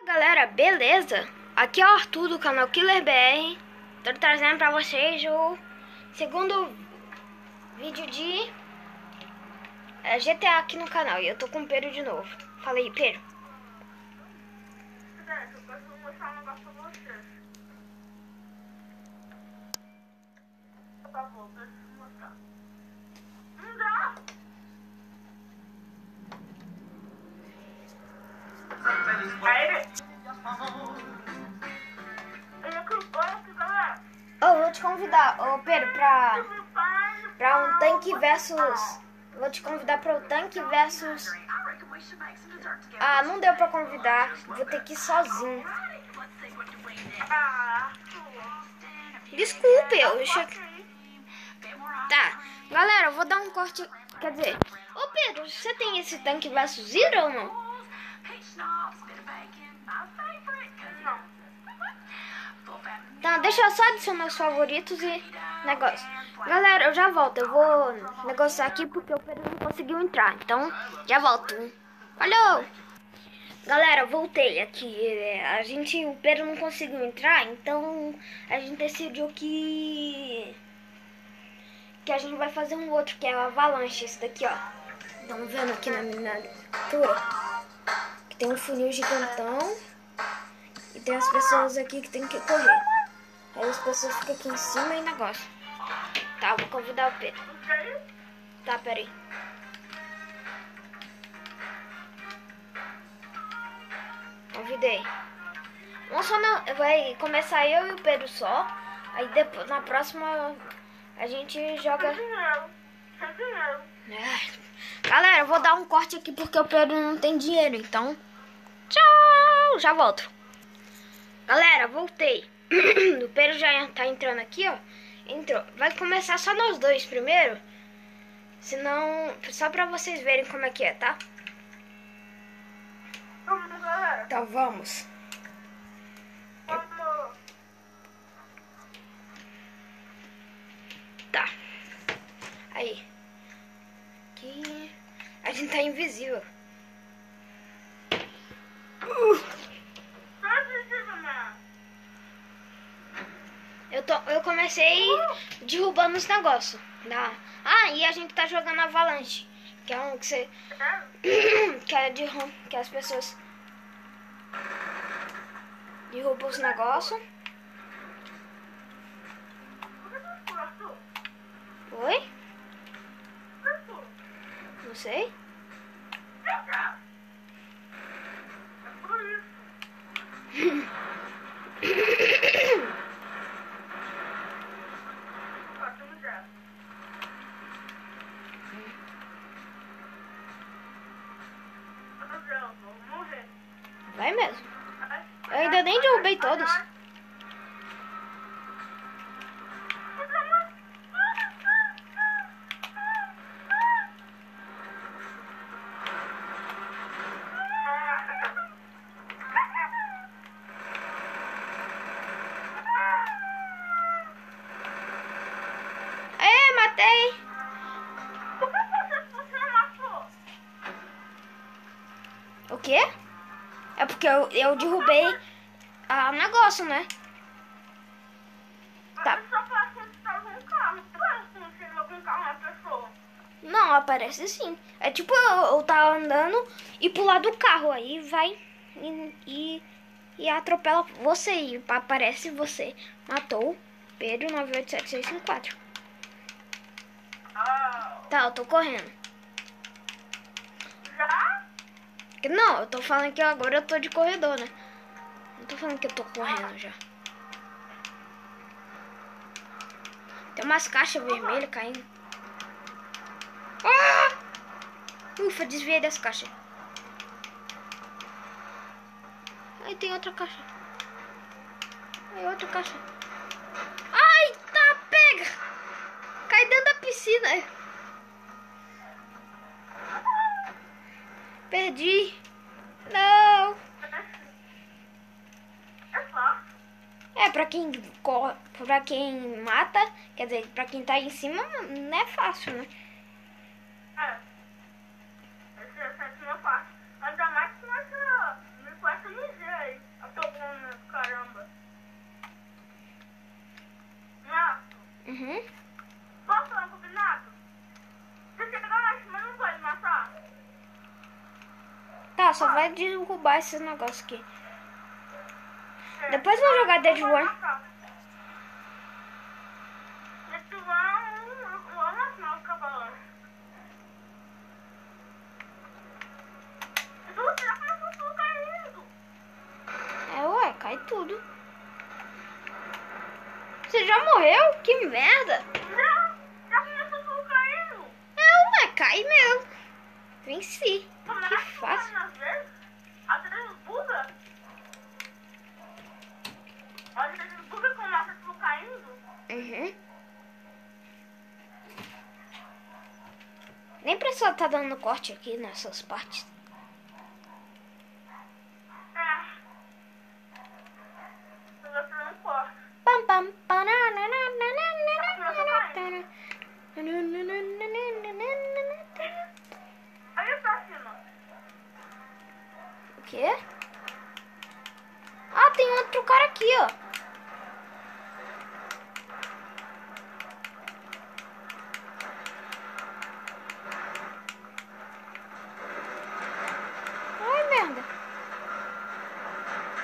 Galera, beleza? Aqui é o Arthur do canal Killer BR. Tô trazendo pra vocês o segundo vídeo de GTA aqui no canal. E eu tô com o Pedro de novo. Fala aí, Pedro. Eu posso mostrar um negócio pra vocês. Tá bom, deixa eu mostrar. Não dá! Eu vou te convidar, Pedro, pra um tanque versus... Vou te convidar para o tanque versus... Ah, não deu pra convidar. Vou ter que ir sozinho. Desculpe, eu cheguei... Tá, galera, eu vou dar um corte... Quer dizer... Ô Pedro, você tem esse tanque versus Zero ou não? Tá, deixa eu só adicionar os favoritos e negócio. Galera, eu já volto. Eu vou negociar aqui porque o Pedro não conseguiu entrar. Então, já volto. Falou! Galera, voltei aqui. O Pedro não conseguiu entrar, então a gente decidiu que a gente vai fazer um outro, que é o Avalanche. Esse daqui, ó. Estão vendo aqui na miniatura que tem um funil gigantão e tem as pessoas aqui que tem que correr. Aí as pessoas ficam aqui em cima e negócio. Tá, eu vou convidar o Pedro. Tá, peraí. Convidei. Vai começar eu e o Pedro só. Aí depois, na próxima, a gente joga... Galera, eu vou dar um corte aqui porque o Pedro não tem dinheiro. Então, tchau! Já volto. Galera, voltei. O Pedro já tá entrando aqui, ó. Entrou. Vai começar só nós dois primeiro. Senão, só pra vocês verem como é que é, tá? Então vamos. Tá. Aí. Aqui. A gente tá invisível. Eu comecei derrubando os negócios. Ah, e a gente tá jogando Avalanche. Que é um que você... que as pessoas derrubam os negócios. Oi? Não sei. Vai mesmo. Eu ainda nem derrubei todos. Matei. O quê? É porque eu derrubei o negócio, né? Tá. Não, aparece sim. É tipo eu tava andando e pular do carro. Aí vai e atropela você. E aparece você. Matou Pedro 987654. Tá, eu tô correndo. Já? Não, eu tô falando que agora eu tô de corredor, né? Não tô falando que eu tô correndo já. Tem umas caixas vermelhas caindo. Ah! Ufa, desviei dessa caixa. Aí tem outra caixa. Aí outra caixa. Ai, tá, pega! Cai dentro da piscina. Perdi. Não. É, pra quem corre, pra quem mata, quer dizer, pra quem tá em cima, não é fácil, né? Essa aqui não é fácil. Ainda mais que nessa me passa ligeiro aí. Posso falar um combinado? Você chega lá, mas não pode matar. Tá, só vai derrubar esses negócios aqui. Depois vou jogar Dead War. Dead War, eu amo assinar o cavalo. Já começou tudo caindo. Ué, cai tudo. Você já morreu? Que merda. Já começou tudo caindo. Ué, cai mesmo. Venci. Que fácil. Às vezes buga. Às vezes buga quando mostra tudo caindo. Nem precisa estar dando corte aqui nessas partes. Eu vou fazer um corte. Pam, pam, Aí pra cima. O quê? Ah, tem outro cara aqui, ó. Ai, merda.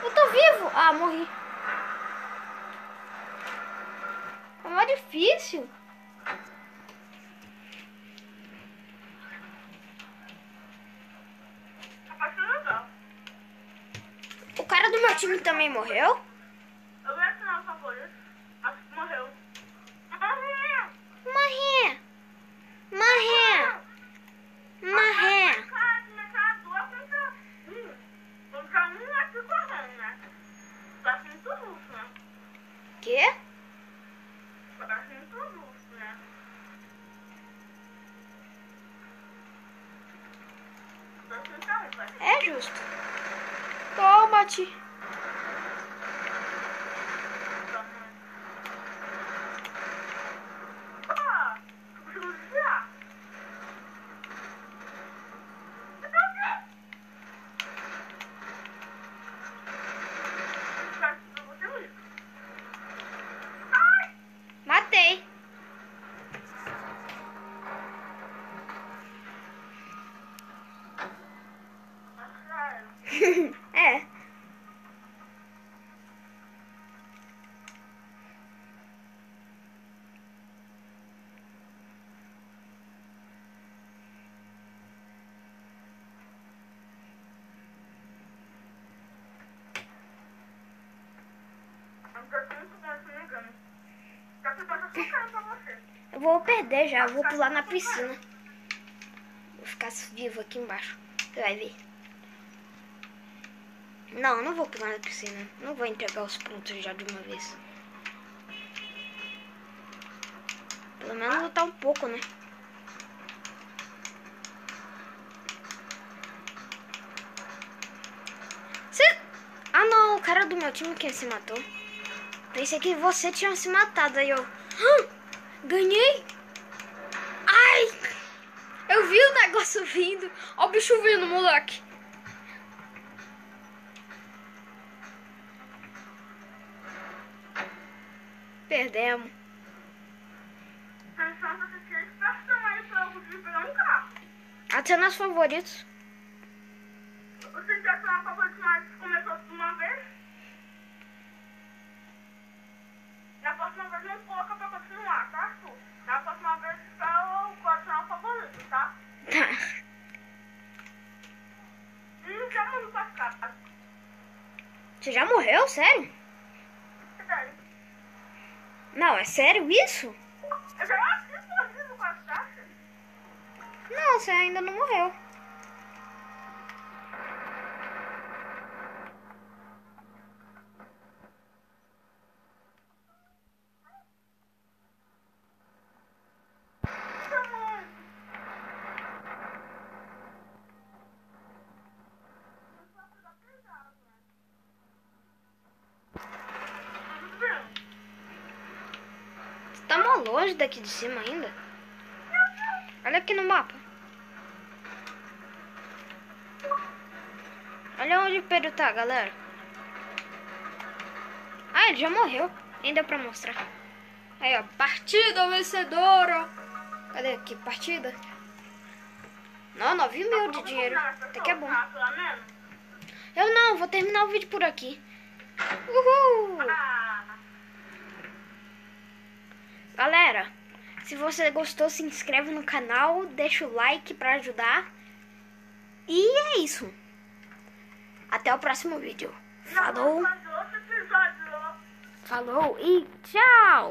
Eu tô vivo. Ah, morri. É mó difícil. O cara do meu time também morreu? Eu vou assinar o favorito. Acho que morreu. Morri. Morri. Morri. Contra um aqui correndo, né? Tá muito luxo, né? Quê? Tá muito luxo, né? É justo. Toma-te. Matei. É. Eu vou perder já, eu vou pular na piscina. Vou ficar vivo aqui embaixo. Você vai ver. Não, eu não vou pular na piscina. Não vou entregar os pontos já de uma vez. Pelo menos lutar um pouco, né? Ah não, o cara do meu time que se matou. Pensei que você tinha se matado. Aí eu... ganhei! Ai! Eu vi o negócio vindo. Ó o bicho vindo, moleque. Perdemos. Até nos favoritos. Você já tem uma favorita, mas começou de uma vez? Na próxima vez não coloca pra continuar, tá, Arthur? Na próxima vez eu continuar o favorito, tá? Tá. Já morri com as capas. Você já morreu? Sério? Sério. Não, é sério isso? Eu já assisto vivo com as caixas. Não, você ainda não morreu. Tá mó longe daqui de cima ainda. Olha aqui no mapa. Olha onde o Pedro tá, galera. Ah, ele já morreu. Nem deu pra mostrar. Aí, ó, partida vencedora. Cadê aqui? Partida. Não, 9 mil de dinheiro. Até que é bom. Eu não, vou terminar o vídeo por aqui. Uhul! Galera, se você gostou, se inscreve no canal, deixa o like pra ajudar. E é isso. Até o próximo vídeo. Falou! Falou e tchau!